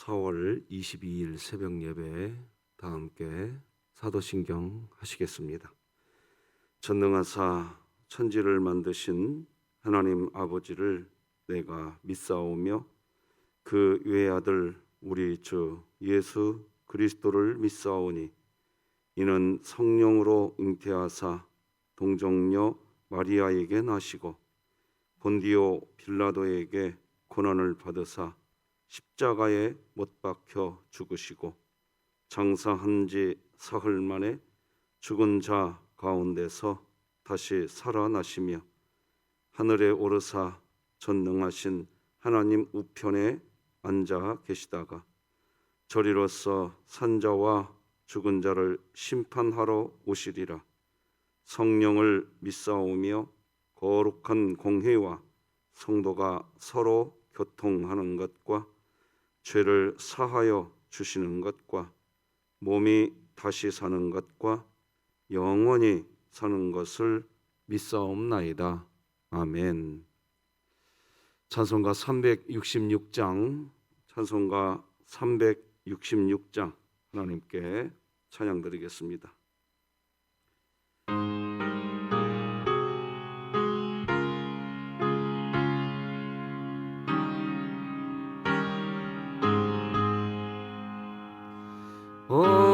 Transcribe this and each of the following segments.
4월 22일 새벽 예배 다 함께 사도신경 하시겠습니다. 전능하사 천지를 만드신 하나님 아버지를 내가 믿사오며 그 외아들 우리 주 예수 그리스도를 믿사오니 이는 성령으로 잉태하사 동정녀 마리아에게 나시고 본디오 빌라도에게 고난을 받으사 십자가에 못 박혀 죽으시고 장사한 지 사흘 만에 죽은 자 가운데서 다시 살아나시며 하늘에 오르사 전능하신 하나님 우편에 앉아 계시다가 저리로서 산자와 죽은 자를 심판하러 오시리라. 성령을 믿사오며 거룩한 공회와 성도가 서로 교통하는 것과 죄를 사하여 주시는 것과 몸이 다시 사는 것과 영원히 사는 것을 믿사옵나이다. 아멘. 찬송가 366장 하나님께 찬양 드리겠습니다.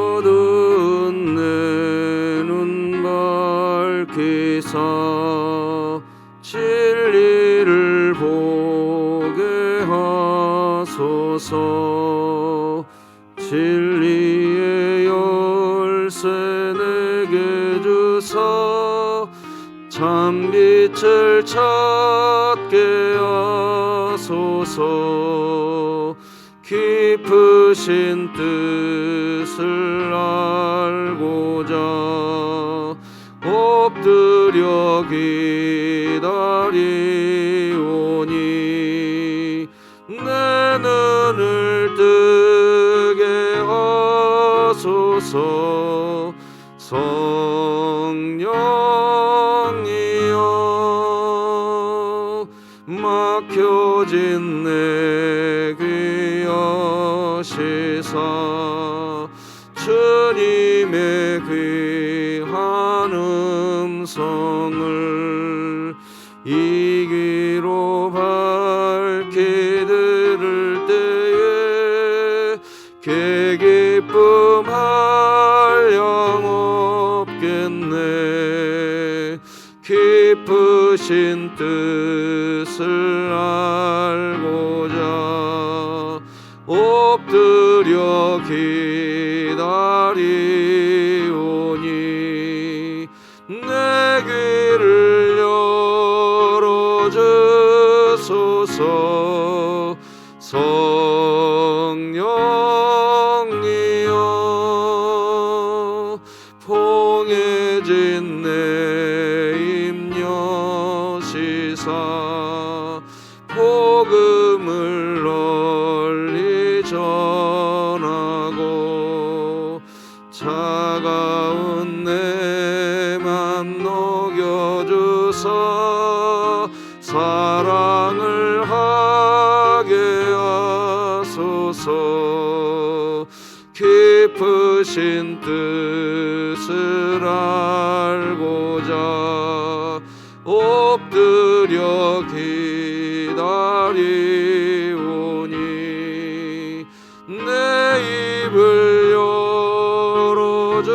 어두운 내 눈 밝히사 진리를 보게 하소서. 진리의 열쇠 내게 주사 참빛을 찾게 하소서. 깊으신 뜻을 알고자 엎드려 기다리오니 내 눈을 뜨게 하소서. 성령이여 막혀진 내 귀 여시사 주님의 귀한 음성을 이 귀로 밝히 들을 때에 기쁨 한량 없겠네. 깊으신 뜻을 알고자 엎드려 기다리오니 내 귀를 열어주소서. 성령이여 봉해진 내 입 여시사 복음을 널리 전하고 차가운 내 맘 녹여주사 사랑을 하게 하소서. 깊으신 뜻을 알고자 엎드려 기다리오니 내 입을 열어주소서.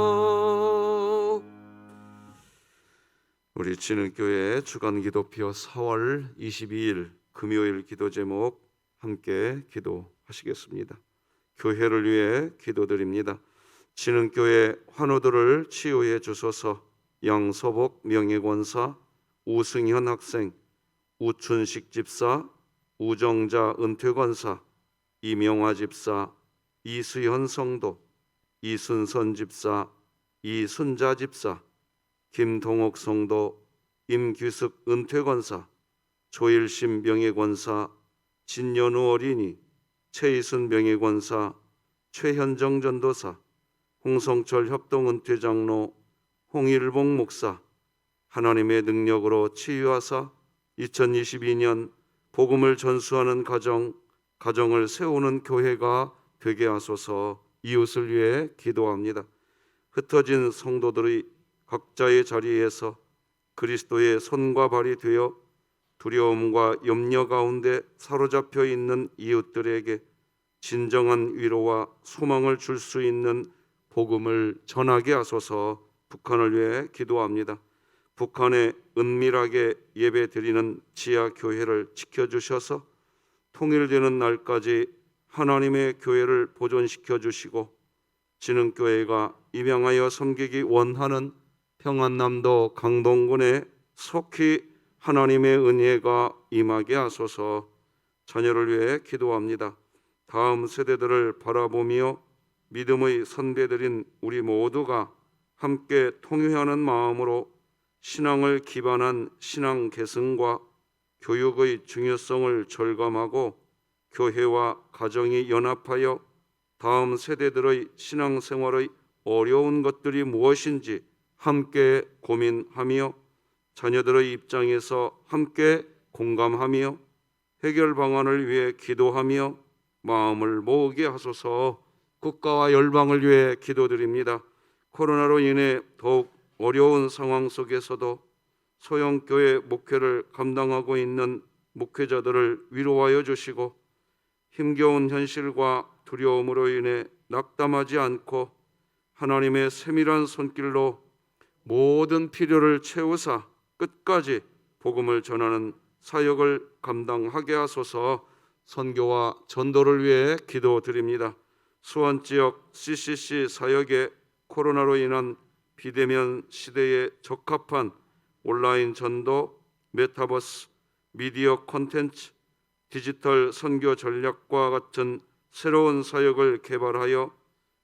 성령이여. 우리 진흥교회 주간기도표 4월 22일 금요일 기도 제목 함께 기도하시겠습니다. 교회를 위해 기도드립니다. 진흥교회 환우들을 치유해 주소서. 양서복 명예권사, 우승현 학생, 우춘식 집사, 우정자 은퇴권사, 이명화 집사, 이수현 성도, 이순선 집사, 이순자 집사, 김동옥 성도, 임규숙 은퇴권사, 조일심 명예권사, 진연우 어린이, 최이순 명예권사, 최현정 전도사, 홍성철 협동은퇴장로, 홍일봉 목사 하나님의 능력으로 치유하사 2022년 복음을 전수하는 가정을 세우는 교회가 되게 하소서. 이웃을 위해 기도합니다. 흩어진 성도들의 각자의 자리에서 그리스도의 손과 발이 되어 두려움과 염려 가운데 사로잡혀 있는 이웃들에게 진정한 위로와 소망을 줄 수 있는 복음을 전하게 하소서. 북한을 위해 기도합니다. 북한에 은밀하게 예배드리는 지하 교회를 지켜주셔서 통일되는 날까지 하나님의 교회를 보존시켜 주시고 진흥교회가 입양하여 섬기기 원하는 평안남도 강동군에 속히 하나님의 은혜가 임하게 하소서. 자녀를 위해 기도합니다. 다음 세대들을 바라보며 믿음의 선배들인 우리 모두가 함께 통회하는 마음으로 신앙을 기반한 신앙 계승과 교육의 중요성을 절감하고 교회와 가정이 연합하여 다음 세대들의 신앙생활의 어려운 것들이 무엇인지 함께 고민하며 자녀들의 입장에서 함께 공감하며 해결 방안을 위해 기도하며 마음을 모으게 하소서. 국가와 열방을 위해 기도드립니다. 코로나로 인해 더욱 어려운 상황 속에서도 소형교회 목회를 감당하고 있는 목회자들을 위로하여 주시고 힘겨운 현실과 두려움으로 인해 낙담하지 않고 하나님의 세밀한 손길로 모든 필요를 채우사 끝까지 복음을 전하는 사역을 감당하게 하소서. 선교와 전도를 위해 기도드립니다. 수원 지역 CCC 사역에 코로나로 인한 비대면 시대에 적합한 온라인 전도, 메타버스, 미디어 콘텐츠, 디지털 선교 전략과 같은 새로운 사역을 개발하여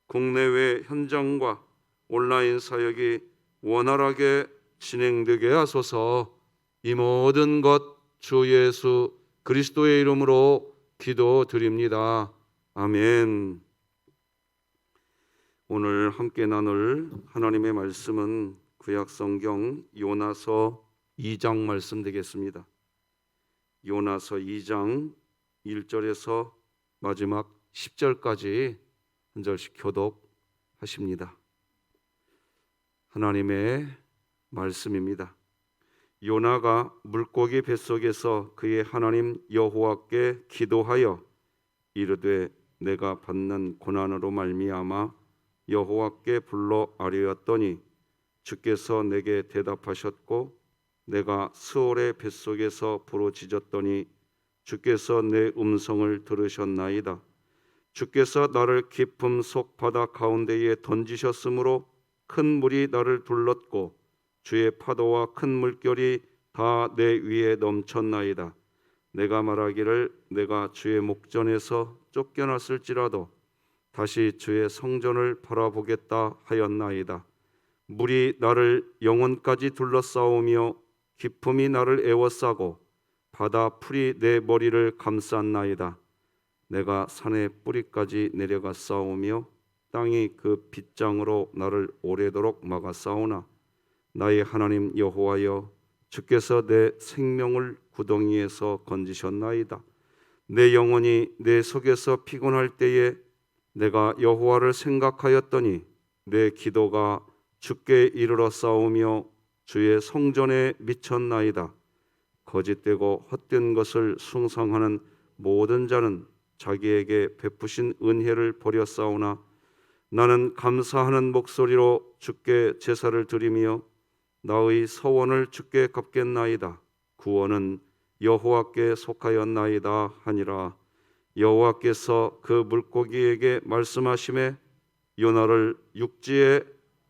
국내외 현장과 온라인 사역이 원활하게 진행되게 하소서. 이 모든 것 주 예수 그리스도의 이름으로 기도드립니다. 아멘. 오늘 함께 나눌 하나님의 말씀은 구약성경 요나서 2장 말씀 되겠습니다. 요나서 2장 1절에서 마지막 10절까지 한 절씩 교독하십니다. 하나님의 말씀입니다. 요나가 물고기 뱃속에서 그의 하나님 여호와께 기도하여 이르되 내가 받는 고난으로 말미암아 여호와께 불러 아뢰었더니 주께서 내게 대답하셨고 내가 스올의 뱃속에서 부르짖었더니 주께서 내 음성을 들으셨나이다. 주께서 나를 깊음 속 바다 가운데에 던지셨으므로 큰 물이 나를 둘렀고 주의 파도와 큰 물결이 다 내 위에 넘쳤나이다. 내가 말하기를 내가 주의 목전에서 쫓겨났을지라도 다시 주의 성전을 바라보겠다 하였나이다. 물이 나를 영혼까지 둘러싸우며 깊음이 나를 에워싸고 바다 풀이 내 머리를 감쌌나이다. 내가 산의 뿌리까지 내려가 싸우며 땅이 그 빗장으로 나를 오래도록 막아 싸우나 나의 하나님 여호와여 주께서 내 생명을 구덩이에서 건지셨나이다. 내 영혼이 내 속에서 피곤할 때에 내가 여호와를 생각하였더니 내 기도가 주께 이르러 싸우며 주의 성전에 미쳤나이다. 거짓되고 헛된 것을 숭상하는 모든 자는 자기에게 베푸신 은혜를 버려 싸우나 나는 감사하는 목소리로 주께 제사를 드리며 나의 서원을 주께 갚겠나이다. 구원은 여호와께 속하였나이다 하니라. 여호와께서 그 물고기에게 말씀하시매 요나를 육지에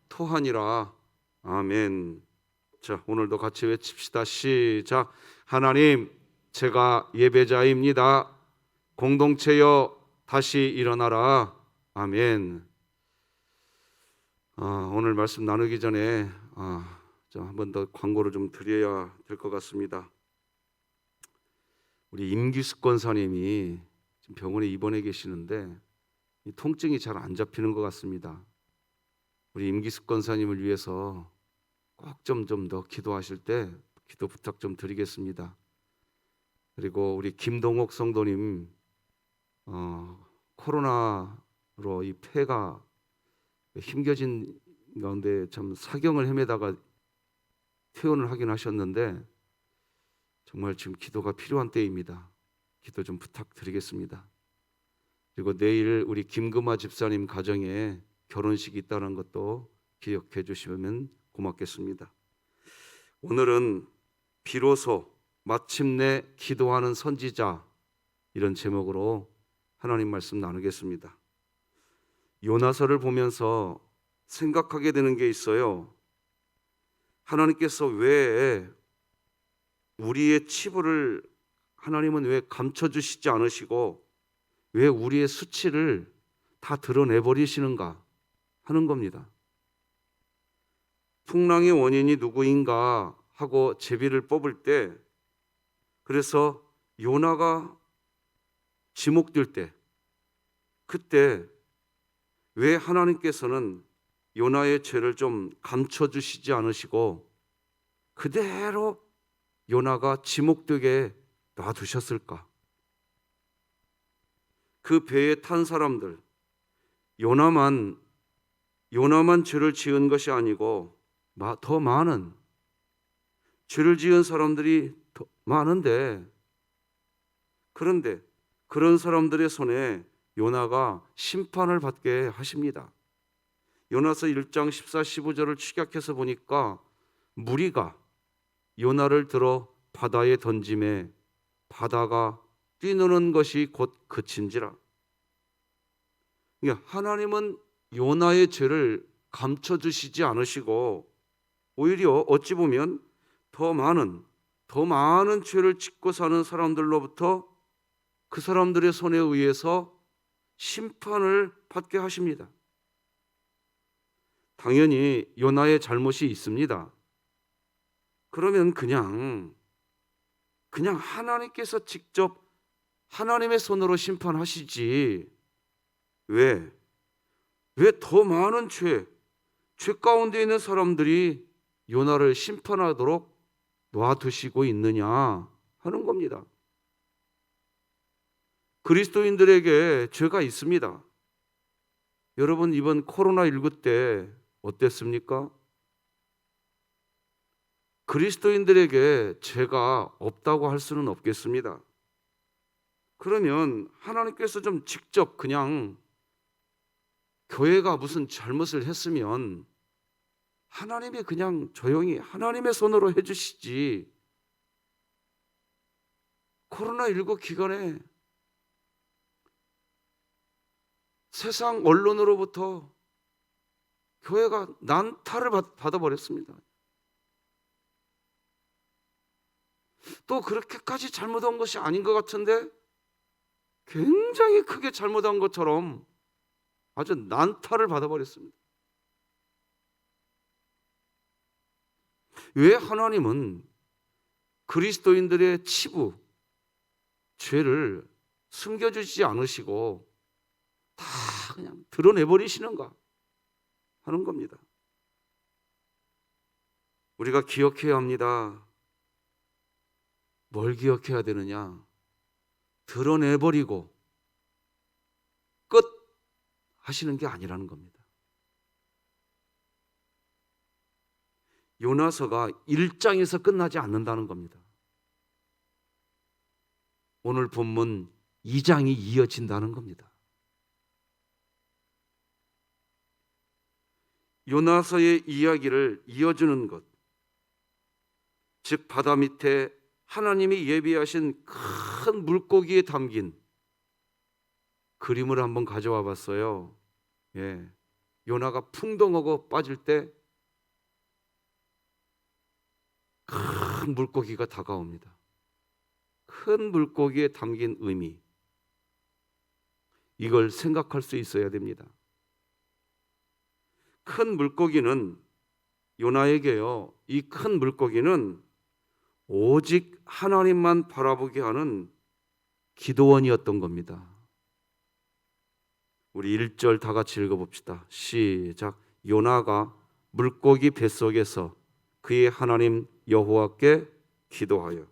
토하니라. 아멘. 자, 오늘도 같이 외칩시다. 시작. 하나님, 제가 예배자입니다. 공동체여 다시 일어나라. 아멘. 오늘 말씀 나누기 전에 한 번 더 광고를 좀 드려야 될 것 같습니다. 우리 임기숙 권사님이 지금 병원에 입원해 계시는데 이 통증이 잘 안 잡히는 것 같습니다. 우리 임기숙 권사님을 위해서 꼭 좀 더 기도하실 때 기도 부탁 좀 드리겠습니다. 그리고 우리 김동옥 성도님 코로나로 이 폐가 힘겨진 가운데 참 사경을 헤매다가 퇴원을 하긴 하셨는데 정말 지금 기도가 필요한 때입니다. 기도 좀 부탁드리겠습니다. 그리고 내일 우리 김금아 집사님 가정에 결혼식이 있다는 것도 기억해 주시면 고맙겠습니다. 오늘은 비로소 마침내 기도하는 선지자, 이런 제목으로 하나님 말씀 나누겠습니다. 요나서를 보면서 생각하게 되는 게 있어요. 하나님께서 왜 우리의 치부를 하나님은 왜 감춰주시지 않으시고 왜 우리의 수치를 다 드러내버리시는가 하는 겁니다. 풍랑의 원인이 누구인가 하고 제비를 뽑을 때, 그래서 요나가 지목될 때, 그때 왜 하나님께서는 요나의 죄를 좀 감춰주시지 않으시고 그대로 요나가 지목되게 놔두셨을까? 그 배에 탄 사람들, 요나만 죄를 지은 것이 아니고 더 많은 죄를 지은 사람들이 더 많은데, 그런데 그런 사람들의 손에 요나가 심판을 받게 하십니다. 요나서 1장 14, 15절을 축약해서 보니까 무리가 요나를 들어 바다에 던짐에 바다가 뛰노는 것이 곧 그친지라. 그러니까 하나님은 요나의 죄를 감춰주시지 않으시고 오히려 어찌 보면 더 많은 죄를 짓고 사는 사람들로부터 그 사람들의 손에 의해서 심판을 받게 하십니다. 당연히 요나의 잘못이 있습니다. 그러면 그냥 하나님께서 직접 하나님의 손으로 심판하시지, 왜 더 많은 죄 가운데 있는 사람들이 요나를 심판하도록 놔두시고 있느냐 하는 겁니다. 그리스도인들에게 죄가 있습니다. 여러분, 이번 코로나19 때 어땠습니까? 그리스도인들에게 죄가 없다고 할 수는 없겠습니다. 그러면 하나님께서 좀 직접 그냥 교회가 무슨 잘못을 했으면 하나님이 그냥 조용히 하나님의 손으로 해주시지, 코로나19 기간에 세상 언론으로부터 교회가 난타를 받아버렸습니다. 또 그렇게까지 잘못한 것이 아닌 것 같은데 굉장히 크게 잘못한 것처럼 아주 난타를 받아버렸습니다. 왜 하나님은 그리스도인들의 치부, 죄를 숨겨주지 않으시고 다 그냥 드러내버리시는가 하는 겁니다. 우리가 기억해야 합니다. 뭘 기억해야 되느냐? 드러내버리고 끝 하시는 게 아니라는 겁니다. 요나서가 1장에서 끝나지 않는다는 겁니다. 오늘 본문 2장이 이어진다는 겁니다. 요나서의 이야기를 이어주는 것, 즉 바다 밑에 하나님이 예비하신 큰 물고기에 담긴 그림을 한번 가져와 봤어요. 요나가 풍덩하고 빠질 때 큰 물고기가 다가옵니다. 큰 물고기에 담긴 의미, 이걸 생각할 수 있어야 됩니다. 큰 물고기는 요나에게요, 이 큰 물고기는 오직 하나님만 바라보게 하는 기도원이었던 겁니다. 우리 1절 다 같이 읽어봅시다. 시작. 요나가 물고기 뱃속에서 그의 하나님 여호와께 기도하여.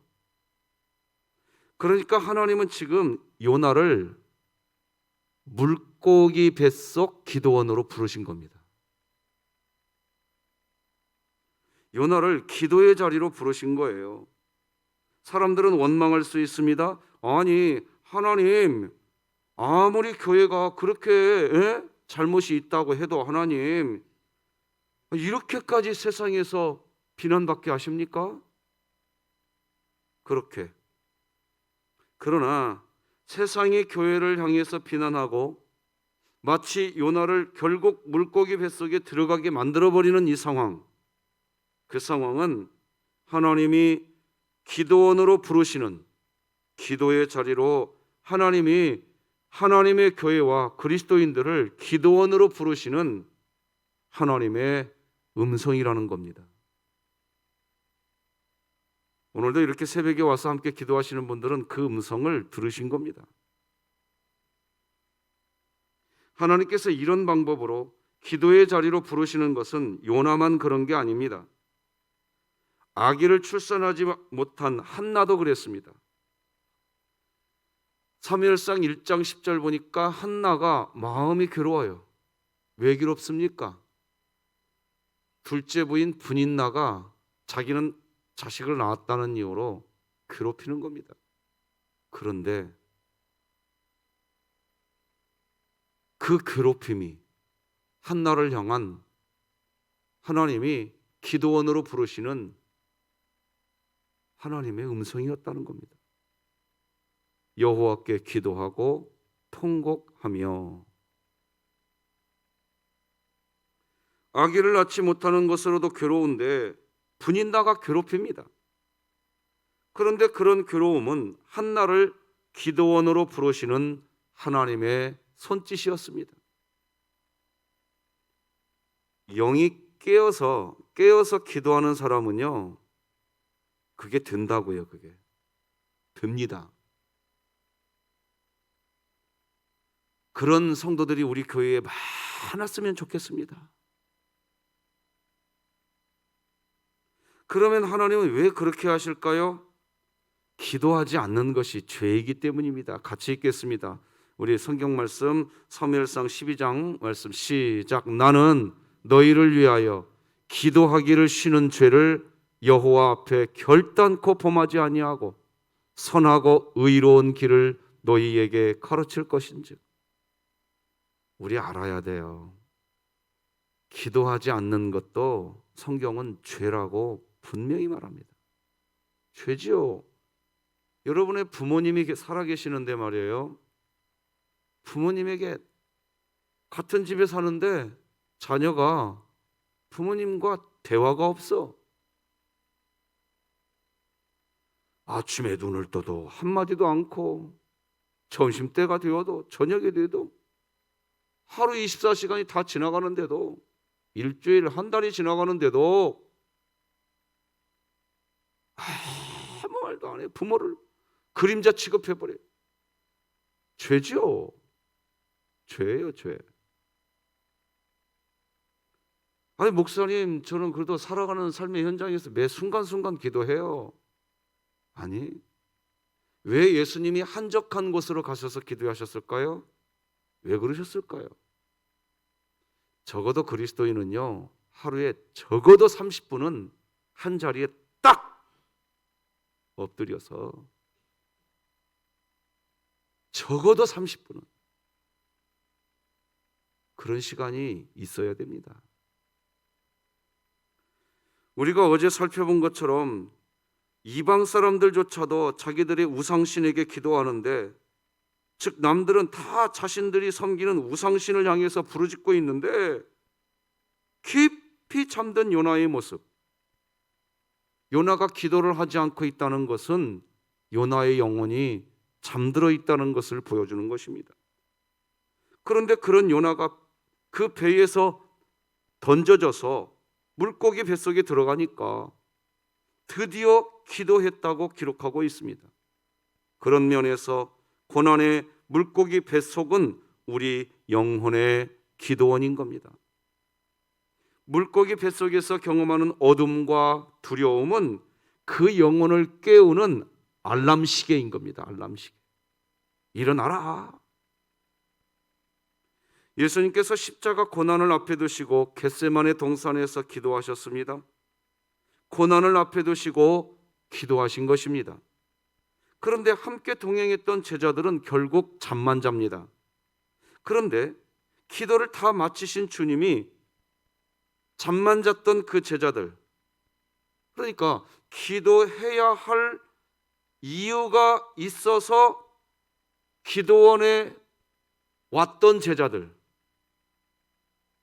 그러니까 하나님은 지금 요나를 물고기 뱃속 기도원으로 부르신 겁니다. 요나를 기도의 자리로 부르신 거예요. 사람들은 원망할 수 있습니다. 아니, 하나님, 아무리 교회가 그렇게 잘못이 있다고 해도 하나님 이렇게까지 세상에서 비난받게 하십니까? 그렇게. 그러나 세상이 교회를 향해서 비난하고 마치 요나를 결국 물고기 뱃속에 들어가게 만들어버리는 이 상황, 그 상황은 하나님이 기도원으로 부르시는 기도의 자리로 하나님이 하나님의 교회와 그리스도인들을 기도원으로 부르시는 하나님의 음성이라는 겁니다. 오늘도 이렇게 새벽에 와서 함께 기도하시는 분들은 그 음성을 들으신 겁니다. 하나님께서 이런 방법으로 기도의 자리로 부르시는 것은 요나만 그런 게 아닙니다. 아기를 출산하지 못한 한나도 그랬습니다. 사무엘상 1장 10절 보니까 한나가 마음이 괴로워요. 왜 괴롭습니까? 둘째 부인 분인나가 자기는 자식을 낳았다는 이유로 괴롭히는 겁니다. 그런데 그 괴롭힘이 한나를 향한 하나님이 기도원으로 부르시는 하나님의 음성이었다는 겁니다. 여호와께 기도하고 통곡하며. 아기를 낳지 못하는 것으로도 괴로운데 분인나가 괴롭힙니다. 그런데 그런 괴로움은 한나를 기도원으로 부르시는 하나님의 손짓이었습니다. 영이 깨어서 기도하는 사람은요, 그게 된다고요. 그게 됩니다. 그런 성도들이 우리 교회에 많았으면 좋겠습니다. 그러면 하나님은 왜 그렇게 하실까요? 기도하지 않는 것이 죄이기 때문입니다. 같이 읽겠습니다. 우리 성경 말씀 사무엘상 12장 말씀 시작. 나는 너희를 위하여 기도하기를 쉬는 죄를 여호와 앞에 결단코 범하지 아니하고 선하고 의로운 길을 너희에게 가르칠 것인즉. 우리 알아야 돼요. 기도하지 않는 것도 성경은 죄라고 분명히 말합니다. 죄지요. 여러분의 부모님이 살아계시는데 말이에요. 부모님에게 같은 집에 사는데 자녀가 부모님과 대화가 없어. 아침에 눈을 떠도 한마디도 않고 점심때가 되어도 저녁이 돼도 하루 24시간이 다 지나가는데도 일주일 한 달이 지나가는데도 아무 말도 안 해. 부모를 그림자 취급해버려요. 죄죠. 죄예요, 죄. 아니 목사님, 저는 그래도 살아가는 삶의 현장에서 매 순간순간 기도해요. 아니, 왜 예수님이 한적한 곳으로 가셔서 기도하셨을까요? 왜 그러셨을까요? 적어도 그리스도인은요, 하루에 적어도 30분은 한 자리에 딱 엎드려서 적어도 30분은 그런 시간이 있어야 됩니다. 우리가 어제 살펴본 것처럼 이방 사람들조차도 자기들의 우상신에게 기도하는데, 즉 남들은 다 자신들이 섬기는 우상신을 향해서 부르짖고 있는데 깊이 잠든 요나의 모습, 요나가 기도를 하지 않고 있다는 것은 요나의 영혼이 잠들어 있다는 것을 보여주는 것입니다. 그런데 그런 요나가 그 배에서 던져져서 물고기 뱃속에 들어가니까 드디어 기도했다고 기록하고 있습니다. 그런 면에서 고난의 물고기 뱃속은 우리 영혼의 기도원인 겁니다. 물고기 뱃속에서 경험하는 어둠과 두려움은 그 영혼을 깨우는 알람 시계인 겁니다. 알람 시계. 일어나라. 예수님께서 십자가 고난을 앞에 두시고 겟세마네 동산에서 기도하셨습니다. 고난을 앞에 두시고 기도하신 것입니다. 그런데 함께 동행했던 제자들은 결국 잠만 잡니다. 그런데 기도를 다 마치신 주님이 잠만 잤던 그 제자들, 그러니까 기도해야 할 이유가 있어서 기도원에 왔던 제자들,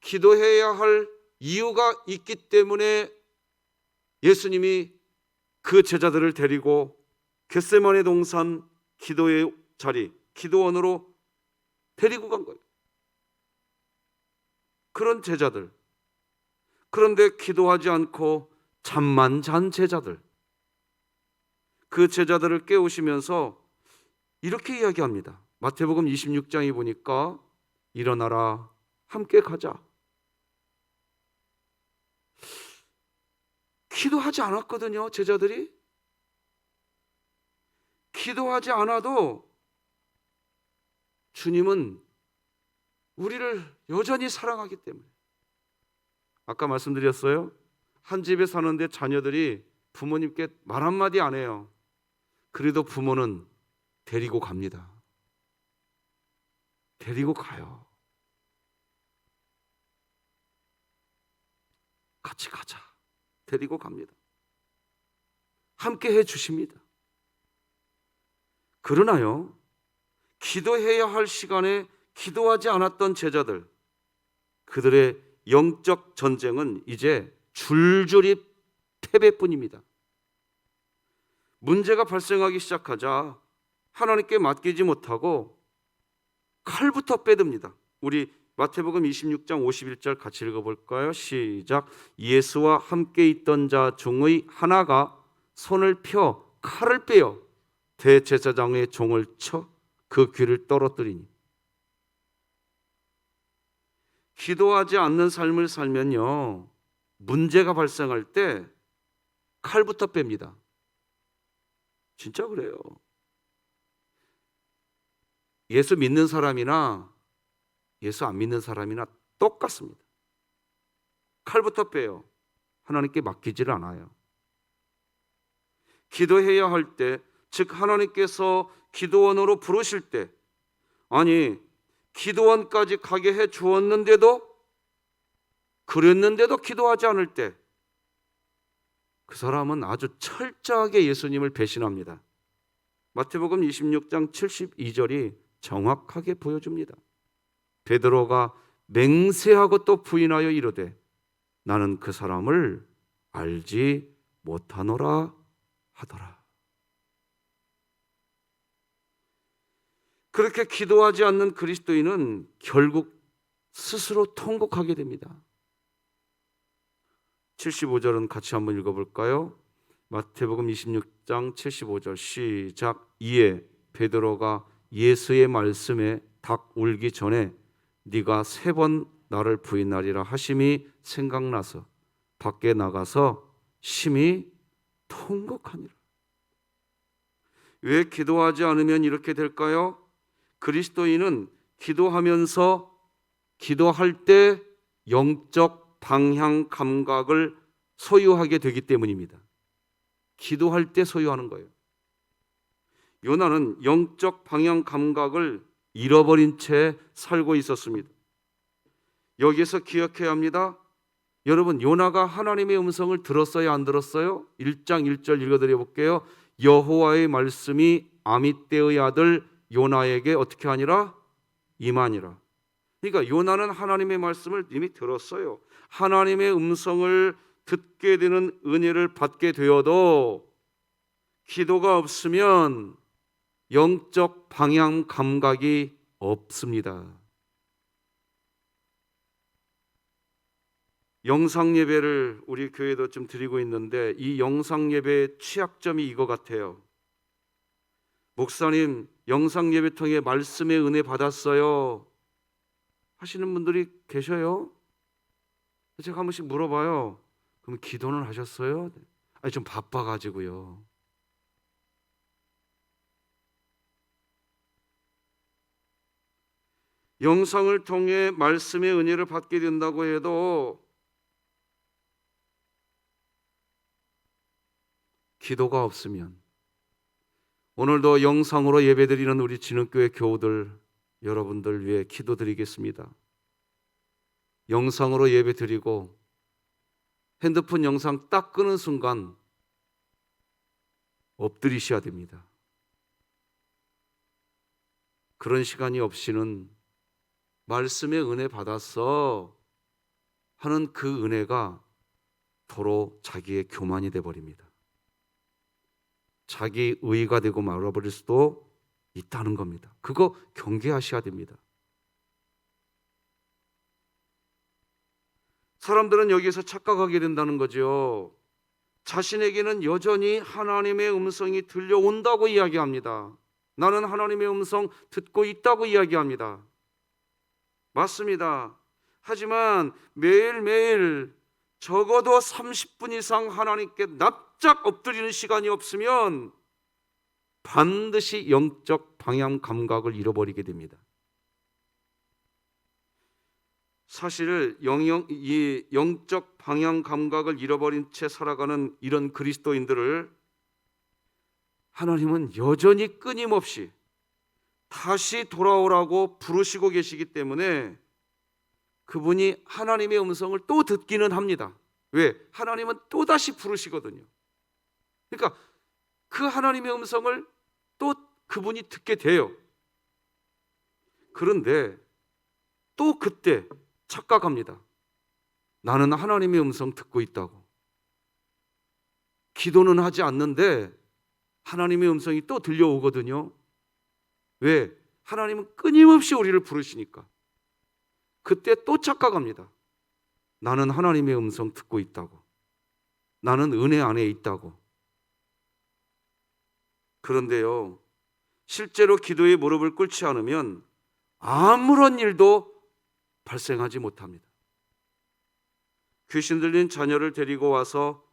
기도해야 할 이유가 있기 때문에 예수님이 그 제자들을 데리고 겟세마네 동산 기도의 자리, 기도원으로 데리고 간 거예요. 그런 제자들, 그런데 기도하지 않고 잠만 잔 제자들, 그 제자들을 깨우시면서 이렇게 이야기합니다. 마태복음 26장에 보니까 일어나라, 함께 가자. 기도하지 않았거든요, 제자들이. 기도하지 않아도 주님은 우리를 여전히 사랑하기 때문에. 아까 말씀드렸어요. 한 집에 사는데 자녀들이 부모님께 말 한마디 안 해요. 그래도 부모는 데리고 갑니다. 데리고 가요. 같이 가자. 데리고 갑니다. 함께 해 주십니다. 그러나요, 기도해야 할 시간에 기도하지 않았던 제자들, 그들의 영적 전쟁은 이제 줄줄이 패배뿐입니다. 문제가 발생하기 시작하자 하나님께 맡기지 못하고 칼부터 빼듭니다. 우리 마태복음 26장 51절 같이 읽어볼까요? 시작. 예수와 함께 있던 자 중의 하나가 손을 펴 칼을 빼어 대제사장의 종을 쳐 그 귀를 떨어뜨리니. 기도하지 않는 삶을 살면요, 문제가 발생할 때 칼부터 뺍니다. 진짜 그래요. 예수 믿는 사람이나 예수 안 믿는 사람이나 똑같습니다. 칼부터 빼요. 하나님께 맡기지를 않아요. 기도해야 할 때, 즉 하나님께서 기도원으로 부르실 때, 아니 기도원까지 가게 해 주었는데도, 그랬는데도 기도하지 않을 때, 그 사람은 아주 철저하게 예수님을 배신합니다. 마태복음 26장 72절이 정확하게 보여줍니다. 베드로가 맹세하고 또 부인하여 이르되 나는 그 사람을 알지 못하노라 하더라. 그렇게 기도하지 않는 그리스도인은 결국 스스로 통곡하게 됩니다. 75절은 같이 한번 읽어볼까요? 마태복음 26장 75절 시작. 이에 베드로가 예수의 말씀에 닭 울기 전에 네가 3번 나를 부인하리라 하심이 생각나서 밖에 나가서 심히 통곡하니라. 왜 기도하지 않으면 이렇게 될까요? 그리스도인은 기도하면서, 기도할 때 영적 방향 감각을 소유하게 되기 때문입니다. 기도할 때 소유하는 거예요. 요나는 영적 방향 감각을 잃어버린 채 살고 있었습니다. 여기에서 기억해야 합니다. 여러분, 요나가 하나님의 음성을 들었어요, 안 들었어요? 1장 1절 읽어드려 볼게요. 여호와의 말씀이 아미떼의 아들 요나에게 어떻게 하니라? 임하니라. 그러니까 요나는 하나님의 말씀을 이미 들었어요. 하나님의 음성을 듣게 되는 은혜를 받게 되어도 기도가 없으면 영적 방향 감각이 없습니다. 영상 예배를 우리 교회도 좀 드리고 있는데 이 영상 예배의 취약점이 이거 같아요. 목사님, 영상 예배 통해 말씀의 은혜 받았어요 하시는 분들이 계셔요. 제가 한 번씩 물어봐요. 그럼 기도는 하셨어요? 아니, 좀 바빠가지고요. 영상을 통해 말씀의 은혜를 받게 된다고 해도 기도가 없으면, 오늘도 영상으로 예배드리는 우리 진흥교회 교우들 여러분들 위해 기도드리겠습니다. 영상으로 예배드리고 핸드폰 영상 딱 끄는 순간 엎드리셔야 됩니다. 그런 시간이 없이는 말씀의 은혜 받았어 하는 그 은혜가 도로 자기의 교만이 되어버립니다. 자기 의의가 되고 말아버릴 수도 있다는 겁니다. 그거 경계하셔야 됩니다. 사람들은 여기에서 착각하게 된다는 거죠. 자신에게는 여전히 하나님의 음성이 들려온다고 이야기합니다. 나는 하나님의 음성 듣고 있다고 이야기합니다. 맞습니다. 하지만 매일매일 적어도 30분 이상 하나님께 납작 엎드리는 시간이 없으면 반드시 영적 방향 감각을 잃어버리게 됩니다. 사실 이 영적 방향 감각을 잃어버린 채 살아가는 이런 그리스도인들을 하나님은 여전히 끊임없이 다시 돌아오라고 부르시고 계시기 때문에 그분이 하나님의 음성을 또 듣기는 합니다. 왜? 하나님은 또다시 부르시거든요. 그러니까 그 하나님의 음성을 또 그분이 듣게 돼요. 그런데 또 그때 착각합니다. 나는 하나님의 음성 듣고 있다고. 기도는 하지 않는데 하나님의 음성이 또 들려오거든요. 왜? 하나님은 끊임없이 우리를 부르시니까. 그때 또 착각합니다. 나는 하나님의 음성 듣고 있다고. 나는 은혜 안에 있다고. 그런데요, 실제로 기도의 무릎을 꿇지 않으면 아무런 일도 발생하지 못합니다. 귀신 들린 자녀를 데리고 와서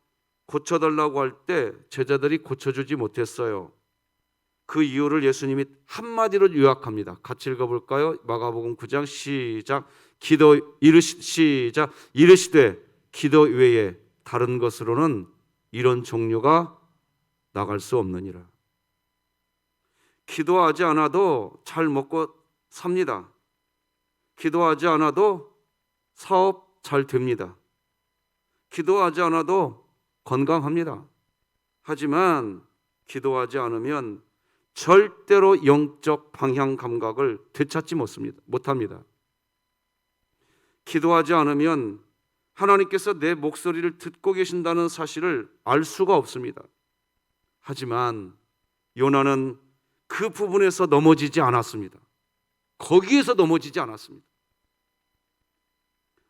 고쳐달라고 할 때 제자들이 고쳐주지 못했어요. 그 이유를 예수님이 한마디로 요약합니다. 같이 읽어볼까요? 마가복음 9장 시작. 이르시되 기도 외에 다른 것으로는 이런 종류가 나갈 수 없느니라. 기도하지 않아도 잘 먹고 삽니다. 기도하지 않아도 사업 잘 됩니다. 기도하지 않아도 건강합니다. 하지만 기도하지 않으면 절대로 영적 방향 감각을 되찾지 못합니다. 기도하지 않으면 하나님께서 내 목소리를 듣고 계신다는 사실을 알 수가 없습니다. 하지만 요나는 그 부분에서 넘어지지 않았습니다. 거기에서 넘어지지 않았습니다.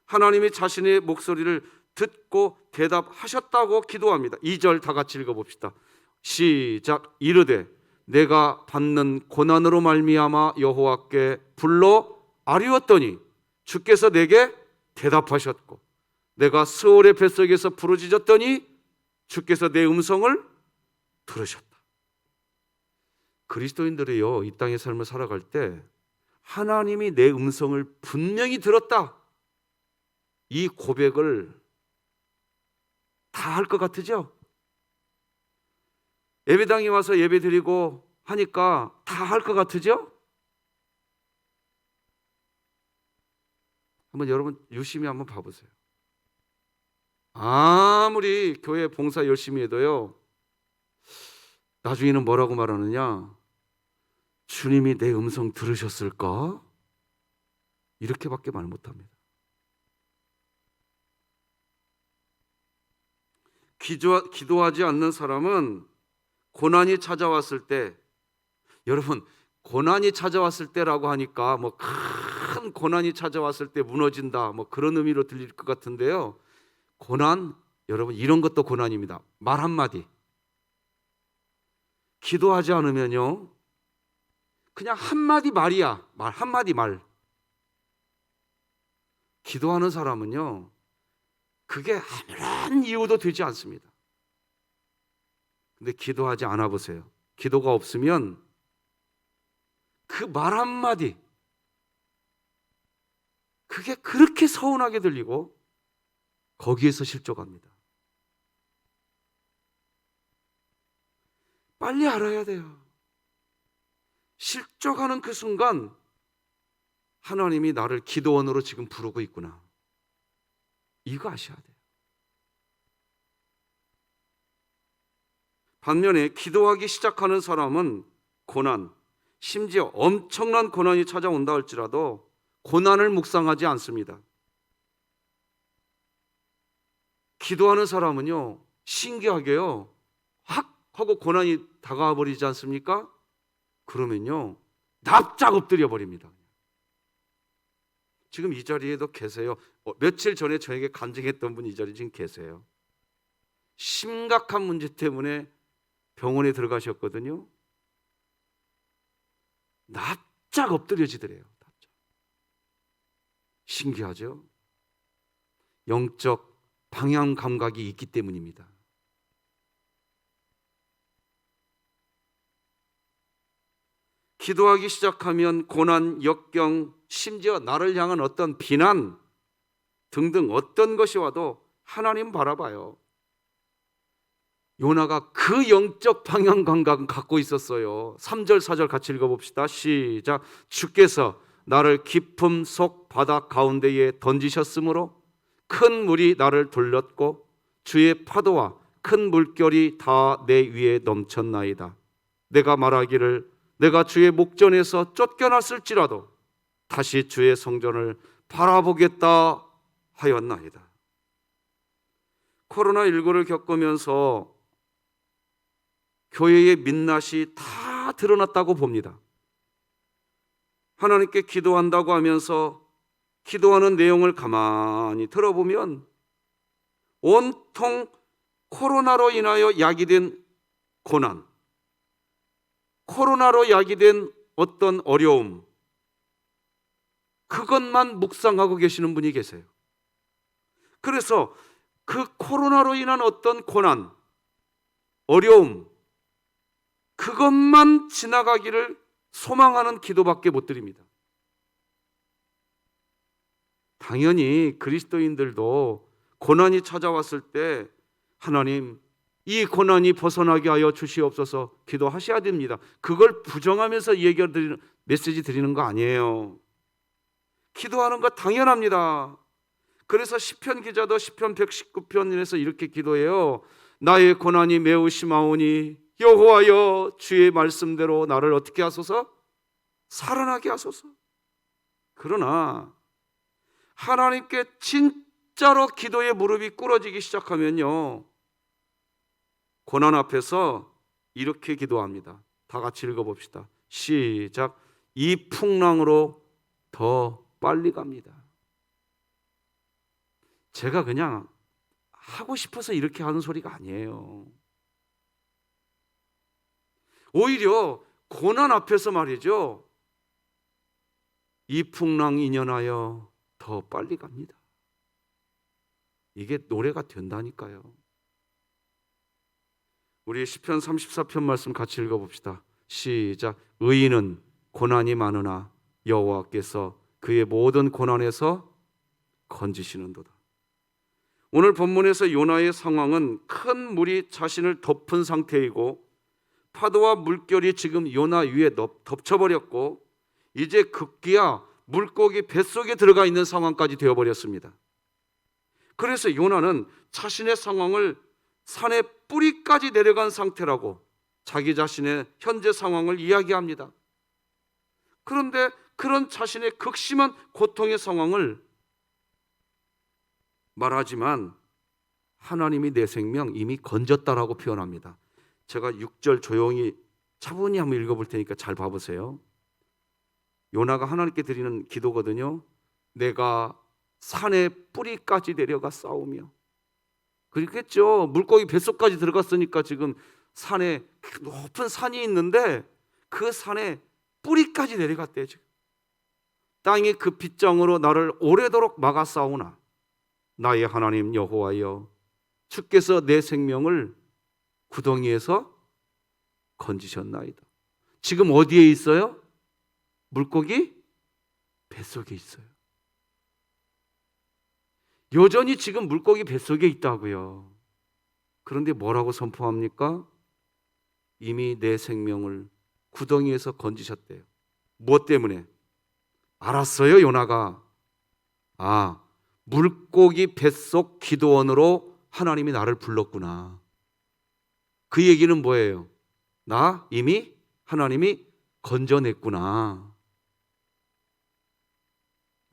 하나님이 자신의 목소리를 듣고 대답하셨다고 기도합니다. 2절 다 같이 읽어봅시다. 시작. 이르되 내가 받는 고난으로 말미암아 여호와께 불러 아뢰었더니 주께서 내게 대답하셨고 내가 스올의 뱃속에서 부르짖었더니 주께서 내 음성을 들으셨다. 그리스도인들이요, 이 땅의 삶을 살아갈 때 하나님이 내 음성을 분명히 들었다, 이 고백을 다 할 것 같으죠? 예배당에 와서 예배 드리고 하니까 다 할 것 같으죠? 한번 여러분 유심히 한번 봐보세요. 아무리 교회 봉사 열심히 해도요, 나중에는 뭐라고 말하느냐? 주님이 내 음성 들으셨을까? 이렇게밖에 말 못합니다. 기도하지 않는 사람은 고난이 찾아왔을 때, 여러분 고난이 찾아왔을 때라고 하니까 뭐 큰 고난이 찾아왔을 때 무너진다, 뭐 그런 의미로 들릴 것 같은데요. 고난, 여러분 이런 것도 고난입니다. 말 한마디. 기도하지 않으면요, 그냥 한마디 말이야. 말 한마디 말. 기도하는 사람은요, 그게 아무런 이유도 되지 않습니다. 근데 기도하지 않아 보세요. 기도가 없으면 그 말 한마디, 그게 그렇게 서운하게 들리고 거기에서 실족합니다. 빨리 알아야 돼요. 실족하는 그 순간 하나님이 나를 기도원으로 지금 부르고 있구나. 이거 아셔야 돼요. 반면에 기도하기 시작하는 사람은 고난, 심지어 엄청난 고난이 찾아온다 할지라도 고난을 묵상하지 않습니다. 기도하는 사람은요, 신기하게요, 확 하고 고난이 다가와 버리지 않습니까? 그러면요, 납작 엎드려 버립니다. 지금 이 자리에도 계세요. 며칠 전에 저에게 간증했던 분이 이 자리에 지금 계세요. 심각한 문제 때문에 병원에 들어가셨거든요. 납작 엎드려지더래요. 납작. 신기하죠? 영적 방향 감각이 있기 때문입니다. 기도하기 시작하면 고난, 역경, 심지어 나를 향한 어떤 비난 등등 어떤 것이 와도 하나님 바라봐요. 요나가 그 영적 방향 감각을 갖고 있었어요. 3절 4절 같이 읽어봅시다. 시작. 주께서 나를 깊음 속 바다 가운데에 던지셨으므로 큰 물이 나를 돌렸고 주의 파도와 큰 물결이 다 내 위에 넘쳤나이다. 내가 말하기를 내가 주의 목전에서 쫓겨났을지라도 다시 주의 성전을 바라보겠다 하였나이다. 코로나19를 겪으면서 교회의 민낯이 다 드러났다고 봅니다. 하나님께 기도한다고 하면서 기도하는 내용을 가만히 들어보면 온통 코로나로 인하여 야기된 고난, 코로나로 야기된 어떤 어려움, 그것만 묵상하고 계시는 분이 계세요. 그래서 그 코로나로 인한 어떤 고난, 어려움, 그것만 지나가기를 소망하는 기도밖에 못 드립니다. 당연히 그리스도인들도 고난이 찾아왔을 때 하나님, 이 고난이 벗어나게 하여 주시옵소서 기도하셔야 됩니다. 그걸 부정하면서 메시지 드리는 거 아니에요. 기도하는 거 당연합니다. 그래서 시편 기자도 시편 119편에서 이렇게 기도해요. 나의 고난이 매우 심하오니 여호와여 주의 말씀대로 나를 어떻게 하소서? 살아나게 하소서. 그러나 하나님께 진짜로 기도의 무릎이 꿇어지기 시작하면요, 고난 앞에서 이렇게 기도합니다. 다 같이 읽어봅시다. 시작. 이 풍랑으로 더 빨리 갑니다. 제가 그냥 하고 싶어서 이렇게 하는 소리가 아니에요. 오히려 고난 앞에서 말이죠, 이 풍랑 인연하여 더 빨리 갑니다. 이게 노래가 된다니까요. 우리 시편 34편 말씀 같이 읽어봅시다. 시작. 의인은 고난이 많으나 여호와께서 그의 모든 고난에서 건지시는도다. 오늘 본문에서 요나의 상황은 큰 물이 자신을 덮은 상태이고 파도와 물결이 지금 요나 위에 덮쳐버렸고 이제 급기야 물고기 뱃속에 들어가 있는 상황까지 되어버렸습니다. 그래서 요나는 자신의 상황을 산의 뿌리까지 내려간 상태라고 자기 자신의 현재 상황을 이야기합니다. 그런데 그런 자신의 극심한 고통의 상황을 말하지만 하나님이 내 생명 이미 건졌다라고 표현합니다. 제가 6절 조용히 차분히 한번 읽어볼 테니까 잘 봐보세요. 요나가 하나님께 드리는 기도거든요. 내가 산의 뿌리까지 내려가 싸우며, 그렇겠죠. 물고기 뱃속까지 들어갔으니까 지금 산에 높은 산이 있는데 그 산에 뿌리까지 내려갔대요. 지금 땅이 그 빗장으로 나를 오래도록 막아 싸우나 나의 하나님 여호와여, 주께서 내 생명을 구덩이에서 건지셨나이다. 지금 어디에 있어요? 물고기 뱃속에 있어요. 여전히 지금 물고기 뱃속에 있다고요. 그런데 뭐라고 선포합니까? 이미 내 생명을 구덩이에서 건지셨대요. 무엇 때문에? 알았어요, 요나가. 물고기 뱃속 기도원으로 하나님이 나를 불렀구나. 그 얘기는 뭐예요? 나 이미 하나님이 건져냈구나.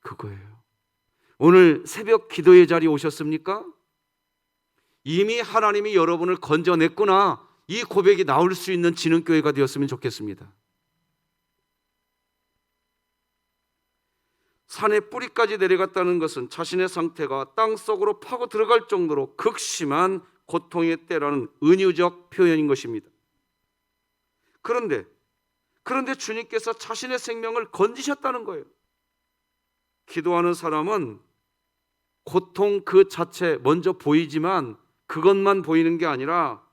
그거예요. 오늘 새벽 기도의 자리에 오셨습니까? 이미 하나님이 여러분을 건져냈구나. 이 고백이 나올 수 있는 진흥교회가 되었으면 좋겠습니다. 산의 뿌리까지 내려갔다는 것은 자신의 상태가 땅속으로 파고 들어갈 정도로 극심한 고통의 때라는 은유적 표현인 것입니다. 그런데 주님께서 자신의 생명을 건지셨다는 거예요. 기도하는 사람은 고통 그 자체 먼저 보이지만 그것만 보이는 게 아니라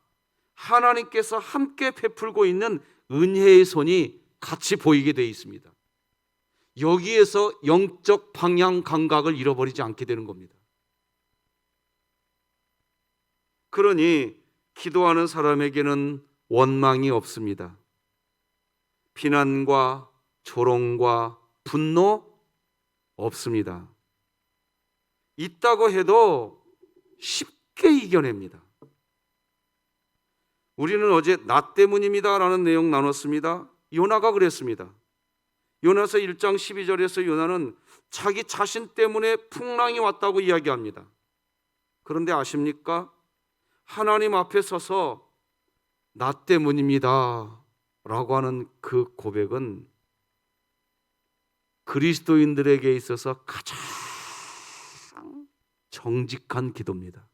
하나님께서 함께 베풀고 있는 은혜의 손이 같이 보이게 되어 있습니다. 여기에서 영적 방향 감각을 잃어버리지 않게 되는 겁니다. 그러니 기도하는 사람에게는 원망이 없습니다. 비난과 조롱과 분노 없습니다. 있다고 해도 쉽게 이겨냅니다. 우리는 어제 나 때문입니다 라는 내용 나눴습니다. 요나가 그랬습니다. 요나서 1장 12절에서 요나는 자기 자신 때문에 풍랑이 왔다고 이야기합니다. 그런데 아십니까? 하나님 앞에 서서 나 때문입니다 라고 하는 그 고백은 그리스도인들에게 있어서 가장 정직한 기도입니다.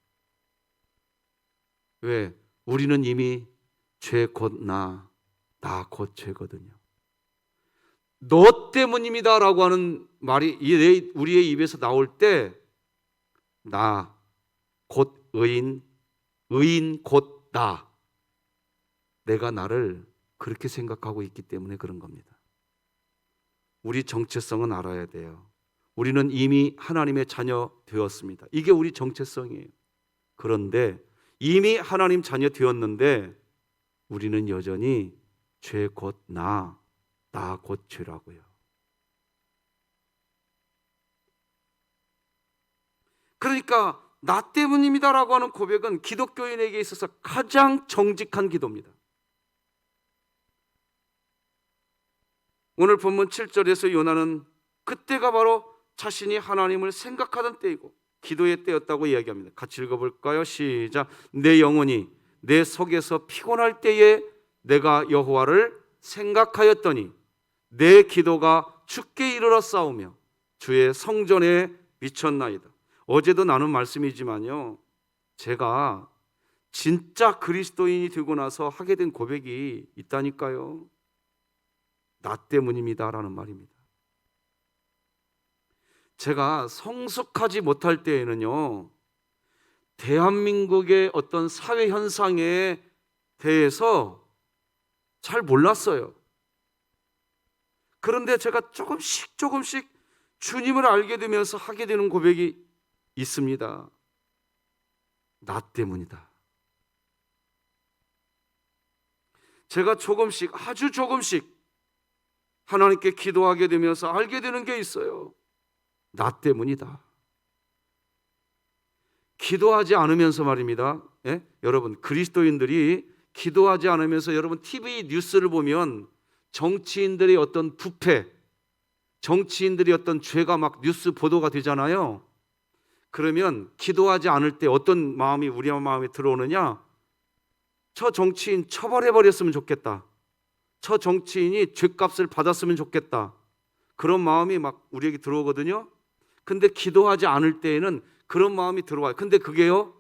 왜? 우리는 이미 죄 곧 나 곧 죄거든요. 너 때문입니다 라고 하는 말이 우리의 입에서 나올 때 나 곧 의인 곧 나, 내가 나를 그렇게 생각하고 있기 때문에 그런 겁니다. 우리 정체성은 알아야 돼요. 우리는 이미 하나님의 자녀 되었습니다. 이게 우리 정체성이에요. 그런데 이미 하나님 자녀 되었는데 우리는 여전히 죄 곧 나 곧 죄라고요. 그러니까 나 때문입니다라고 하는 고백은 기독교인에게 있어서 가장 정직한 기도입니다. 오늘 본문 7절에서 요나는 그때가 바로 자신이 하나님을 생각하던 때이고 기도의 때였다고 이야기합니다. 같이 읽어볼까요? 시작. 내 영혼이 내 속에서 피곤할 때에 내가 여호와를 생각하였더니 내 기도가 주께 이르러 싸우며 주의 성전에 미쳤나이다. 어제도 나눈 말씀이지만요, 제가 진짜 그리스도인이 되고 나서 하게 된 고백이 있다니까요. 나 때문입니다 라는 말입니다. 제가 성숙하지 못할 때에는요, 대한민국의 어떤 사회 현상에 대해서 잘 몰랐어요. 그런데 제가 조금씩 주님을 알게 되면서 하게 되는 고백이 있습니다. 나 때문이다. 제가 아주 조금씩 하나님께 기도하게 되면서 알게 되는 게 있어요. 나 때문이다. 기도하지 않으면서 말입니다. 여러분, 그리스도인들이 기도하지 않으면서 여러분 TV 뉴스를 보면 정치인들의 어떤 부패, 정치인들의 어떤 죄가 막 뉴스 보도가 되잖아요. 그러면 기도하지 않을 때 어떤 마음이 우리 마음에 들어오느냐? 저 정치인 처벌해버렸으면 좋겠다. 저 정치인이 죗값을 받았으면 좋겠다. 그런 마음이 막 우리에게 들어오거든요. 근데 기도하지 않을 때에는 그런 마음이 들어와요. 근데 그게요,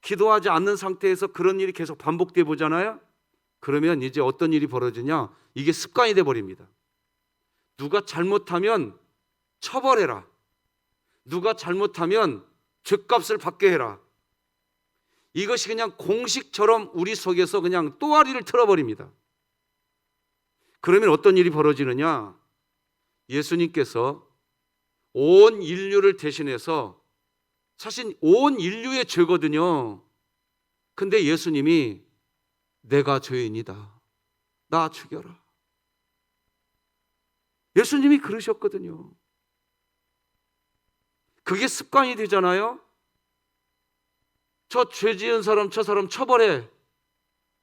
기도하지 않는 상태에서 그런 일이 계속 반복돼 보잖아요. 그러면 이제 어떤 일이 벌어지냐? 이게 습관이 돼 버립니다. 누가 잘못하면 처벌해라. 누가 잘못하면 죗값을 받게 해라. 이것이 그냥 공식처럼 우리 속에서 그냥 또아리를 틀어버립니다. 그러면 어떤 일이 벌어지느냐? 예수님께서 온 인류를 대신해서, 사실 온 인류의 죄거든요. 근데 예수님이 내가 죄인이다, 나 죽여라. 예수님이 그러셨거든요. 그게 습관이 되잖아요. 저 죄 지은 사람, 저 사람 처벌해,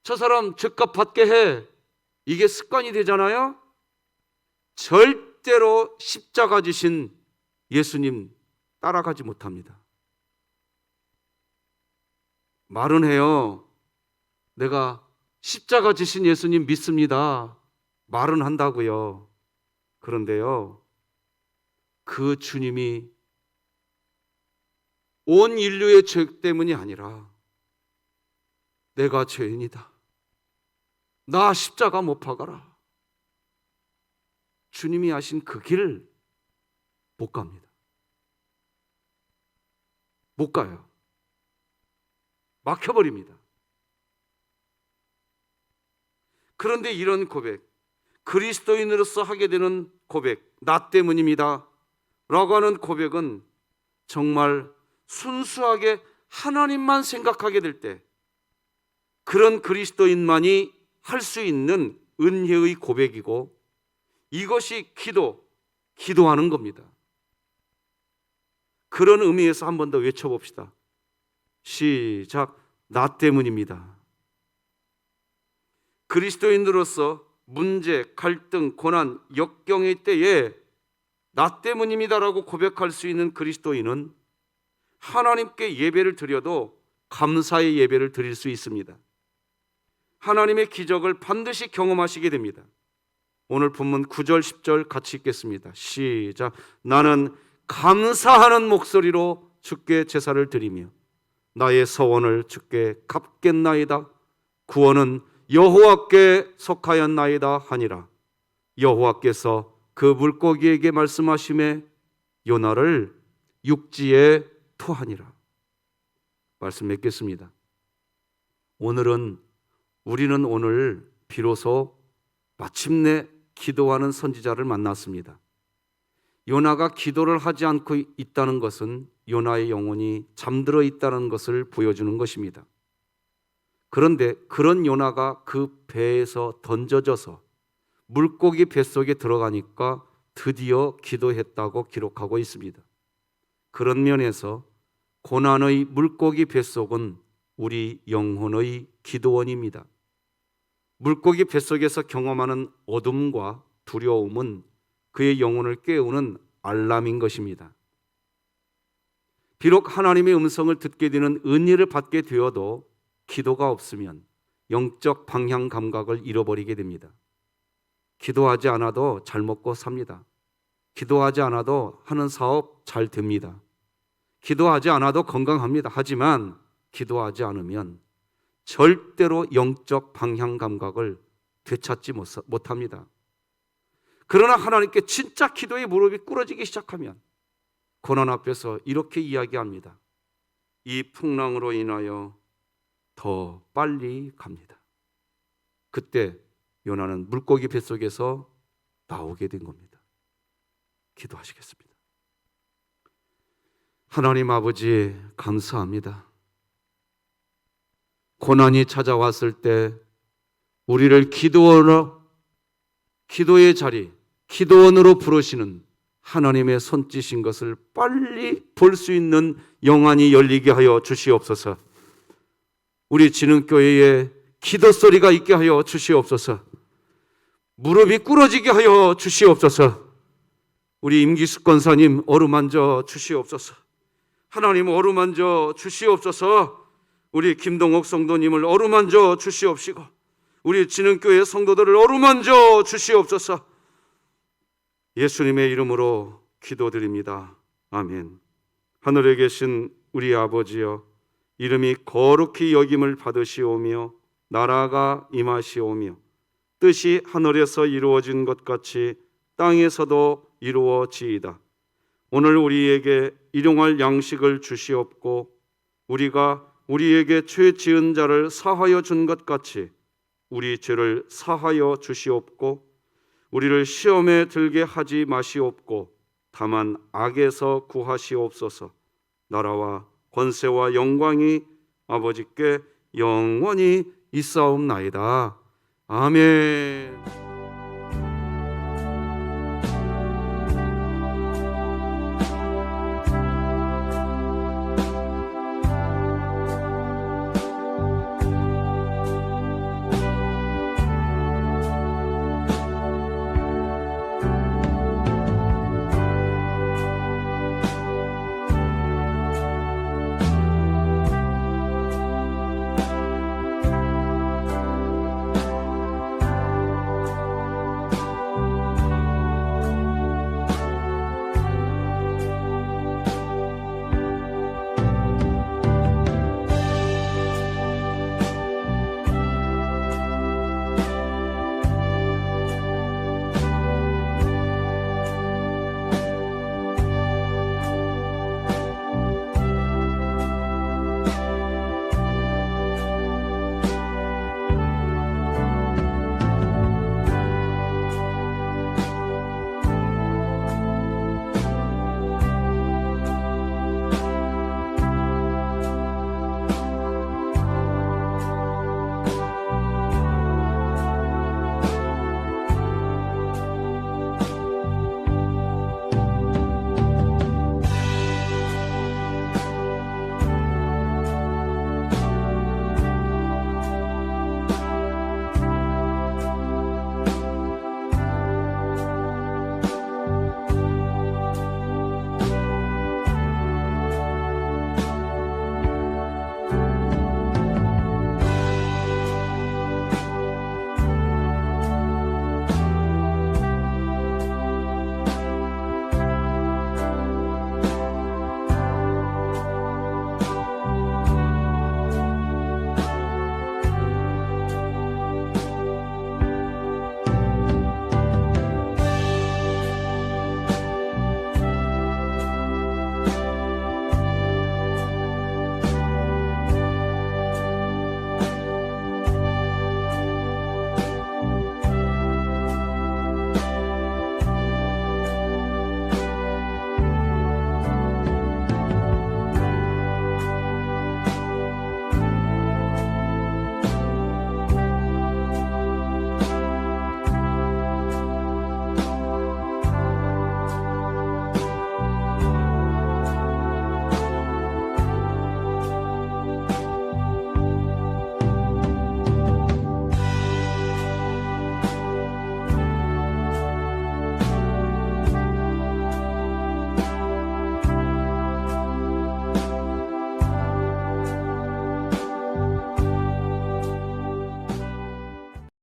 저 사람 죄값 받게 해. 이게 습관이 되잖아요. 절대로 십자가 지신 예수님 따라가지 못합니다. 말은 해요. 내가 십자가 지신 예수님 믿습니다. 말은 한다고요. 그런데요, 그 주님이 온 인류의 죄 때문이 아니라 내가 죄인이다, 나 십자가 못 박아라. 주님이 하신 그 길을 못 갑니다. 못 가요. 막혀버립니다. 그런데 이런 고백, 그리스도인으로서 하게 되는 고백, 나 때문입니다 라고 하는 고백은 정말 순수하게 하나님만 생각하게 될 때, 그런 그리스도인만이 할 수 있는 은혜의 고백이고, 이것이 기도하는 겁니다. 그런 의미에서 한 번 더 외쳐봅시다. 시작. 나 때문입니다. 그리스도인으로서 문제, 갈등, 고난, 역경의 때에 나 때문입니다라고 고백할 수 있는 그리스도인은 하나님께 예배를 드려도 감사의 예배를 드릴 수 있습니다. 하나님의 기적을 반드시 경험하시게 됩니다. 오늘 본문 9절 10절 같이 읽겠습니다. 시작. 나는 감사하는 목소리로 주께 제사를 드리며 나의 서원을 주께 갚겠나이다. 구원은 여호와께 속하였나이다 하니라. 여호와께서 그 물고기에게 말씀하시매 요나를 육지에 토하니라. 말씀 맺겠습니다. 우리는 오늘 비로소 마침내 기도하는 선지자를 만났습니다. 요나가 기도를 하지 않고 있다는 것은 요나의 영혼이 잠들어 있다는 것을 보여주는 것입니다. 그런데 그런 요나가 그 배에서 던져져서 물고기 뱃속에 들어가니까 드디어 기도했다고 기록하고 있습니다. 그런 면에서 고난의 물고기 뱃속은 우리 영혼의 기도원입니다. 물고기 뱃속에서 경험하는 어둠과 두려움은 그의 영혼을 깨우는 알람인 것입니다. 비록 하나님의 음성을 듣게 되는 은혜를 받게 되어도 기도가 없으면 영적 방향 감각을 잃어버리게 됩니다. 기도하지 않아도 잘 먹고 삽니다. 기도하지 않아도 하는 사업 잘 됩니다. 기도하지 않아도 건강합니다. 하지만 기도하지 않으면 절대로 영적 방향 감각을 되찾지 못합니다. 그러나 하나님께 진짜 기도의 무릎이 꿇어지기 시작하면 고난 앞에서 이렇게 이야기합니다. 이 풍랑으로 인하여 더 빨리 갑니다. 그때 요나는 물고기 뱃속에서 나오게 된 겁니다. 기도하시겠습니다. 하나님 아버지, 감사합니다. 고난이 찾아왔을 때 우리를 기도의 자리, 기도원으로 부르시는 하나님의 손짓인 것을 빨리 볼 수 있는 영안이 열리게 하여 주시옵소서. 우리 진흥교회에 기도 소리가 있게 하여 주시옵소서. 무릎이 꿇어지게 하여 주시옵소서. 우리 임기숙 권사님 어루만져 주시옵소서. 하나님 어루만져 주시옵소서. 우리 김동옥 성도님을 어루만져 주시옵시고 우리 진흥교회 성도들을 어루만져 주시옵소서. 예수님의 이름으로 기도드립니다. 아멘. 하늘에 계신 우리 아버지여, 이름이 거룩히 여김을 받으시오며 나라가 임하시오며 뜻이 하늘에서 이루어진 것 같이 땅에서도 이루어지이다. 오늘 우리에게 일용할 양식을 주시옵고 우리가 우리에게 죄 지은 자를 사하여 준 것 같이 우리 죄를 사하여 주시옵고 우리를 시험에 들게 하지 마시옵고 다만 악에서 구하시옵소서. 나라와 권세와 영광이 아버지께 영원히 있사옵나이다. 아멘.